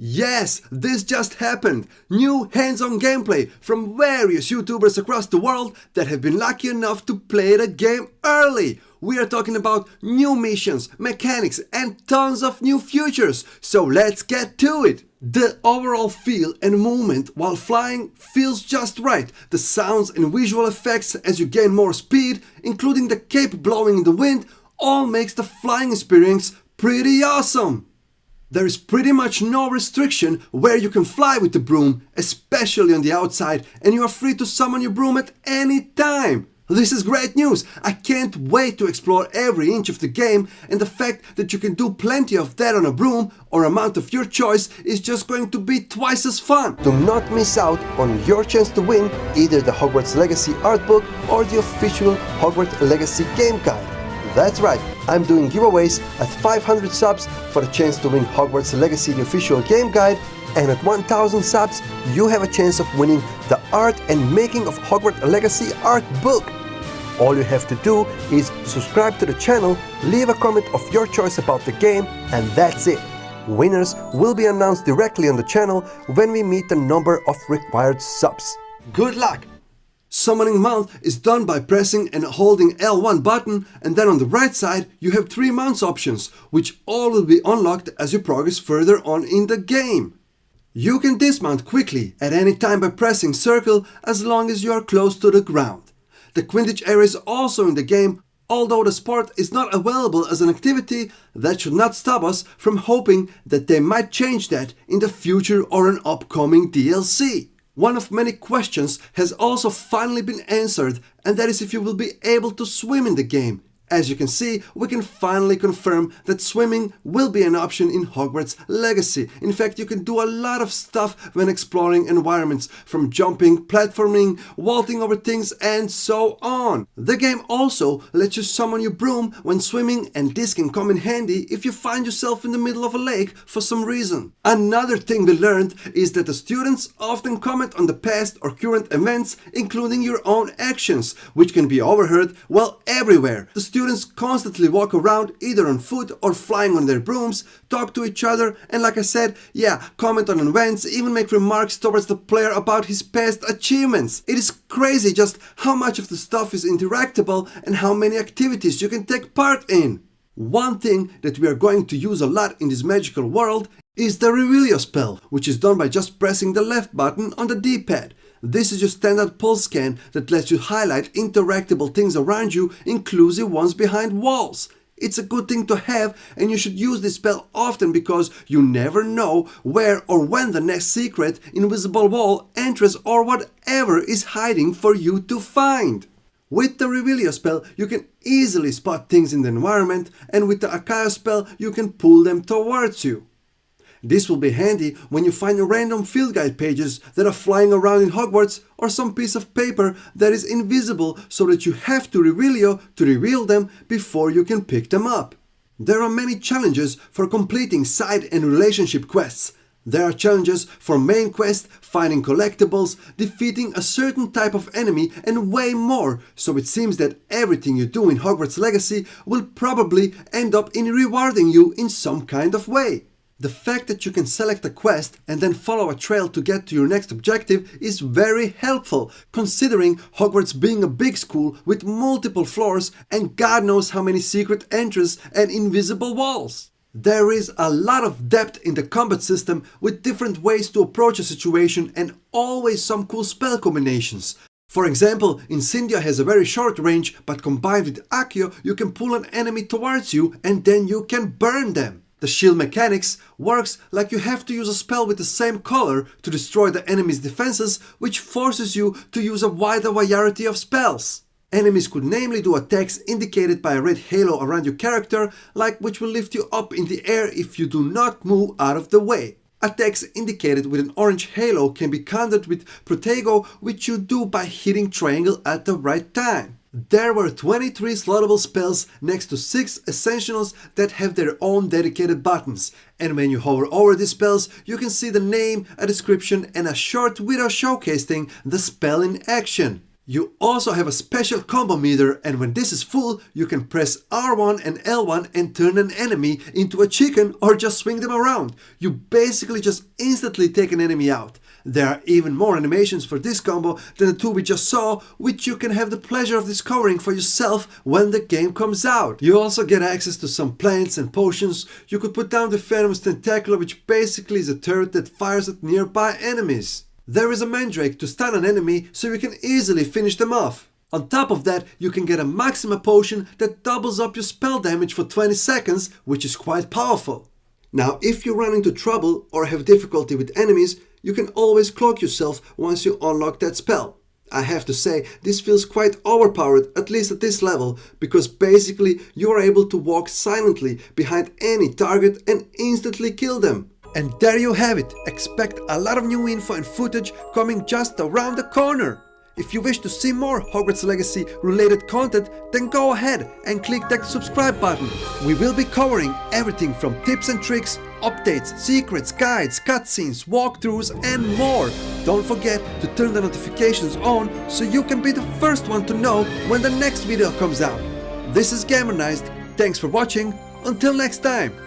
Yes, this just happened! New hands-on gameplay from various YouTubers across the world that have been lucky enough to play the game early! We are talking about new missions, mechanics and tons of new features, so let's get to it! The overall feel and movement while flying feels just right. The sounds and visual effects as you gain more speed, including the cape blowing in the wind, all makes the flying experience pretty awesome! There is pretty much no restriction where you can fly with the broom, especially on the outside, and you are free to summon your broom at any time. This is great news! I can't wait to explore every inch of the game, and the fact that you can do plenty of that on a broom or a mount of your choice is just going to be twice as fun. Do not miss out on your chance to win either the Hogwarts Legacy art book or the official Hogwarts Legacy game guide. That's right, I'm doing giveaways at 500 subs for a chance to win Hogwarts Legacy the official game guide, and at 1000 subs you have a chance of winning the art and making of Hogwarts Legacy art book. All you have to do is subscribe to the channel, leave a comment of your choice about the game, and that's it. Winners will be announced directly on the channel when we meet the number of required subs. Good luck! Summoning mount is done by pressing and holding L1 button, and then on the right side you have 3 mounts options, which all will be unlocked as you progress further on in the game. You can dismount quickly at any time by pressing circle as long as you are close to the ground. The Quidditch area is also in the game, although the sport is not available as an activity. That should not stop us from hoping that they might change that in the future or an upcoming DLC. One of many questions has also finally been answered, and that is if you will be able to swim in the game. As you can see, we can finally confirm that swimming will be an option in Hogwarts Legacy. In fact, you can do a lot of stuff when exploring environments, from jumping, platforming, vaulting over things, and so on. The game also lets you summon your broom when swimming, and this can come in handy if you find yourself in the middle of a lake for some reason. Another thing we learned is that the students often comment on the past or current events, including your own actions, which can be overheard well everywhere. The students constantly walk around either on foot or flying on their brooms, talk to each other, and like I said, comment on events, even make remarks towards the player about his past achievements. It is crazy just how much of the stuff is interactable and how many activities you can take part in. One thing that we are going to use a lot in this magical world is the Reveal spell, which is done by just pressing the left button on the D-pad. This is your standard pulse scan that lets you highlight interactable things around you, inclusive ones behind walls. It's a good thing to have, and you should use this spell often because you never know where or when the next secret, invisible wall, entrance or whatever is hiding for you to find. With the Reveal spell you can easily spot things in the environment, and with the Acquire spell you can pull them towards you. This will be handy when you find random field guide pages that are flying around in Hogwarts, or some piece of paper that is invisible so that you have to reveal them before you can pick them up. There are many challenges for completing side and relationship quests. There are challenges for main quest, finding collectibles, defeating a certain type of enemy, and way more, so it seems that everything you do in Hogwarts Legacy will probably end up in rewarding you in some kind of way. The fact that you can select a quest and then follow a trail to get to your next objective is very helpful, considering Hogwarts being a big school with multiple floors and God knows how many secret entrances and invisible walls. There is a lot of depth in the combat system, with different ways to approach a situation and always some cool spell combinations. For example, Incendia has a very short range, but combined with Accio you can pull an enemy towards you and then you can burn them. The shield mechanics works like you have to use a spell with the same color to destroy the enemy's defenses, which forces you to use a wider variety of spells. Enemies could namely do attacks indicated by a red halo around your character, which will lift you up in the air if you do not move out of the way. Attacks indicated with an orange halo can be countered with Protego, which you do by hitting triangle at the right time. There were 23 slottable spells next to 6 essentials that have their own dedicated buttons, and when you hover over these spells you can see the name, a description and a short video showcasing the spell in action. You also have a special combo meter, and when this is full, you can press R1 and L1 and turn an enemy into a chicken or just swing them around. You basically just instantly take an enemy out. There are even more animations for this combo than the two we just saw, which you can have the pleasure of discovering for yourself when the game comes out. You also get access to some plants and potions. You could put down the Venomous Tentacular, which basically is a turret that fires at nearby enemies. There is a Mandrake to stun an enemy so you can easily finish them off. On top of that, you can get a Maxima potion that doubles up your spell damage for 20 seconds, which is quite powerful. Now, if you run into trouble or have difficulty with enemies, you can always cloak yourself once you unlock that spell. I have to say, this feels quite overpowered, at least at this level, because basically you are able to walk silently behind any target and instantly kill them. And there you have it. Expect a lot of new info and footage coming just around the corner. If you wish to see more Hogwarts Legacy related content, then go ahead and click that subscribe button. We will be covering everything from tips and tricks, updates, secrets, guides, cutscenes, walkthroughs and more. Don't forget to turn the notifications on so you can be the first one to know when the next video comes out. This is Gamernized. Thanks for watching. Until next time.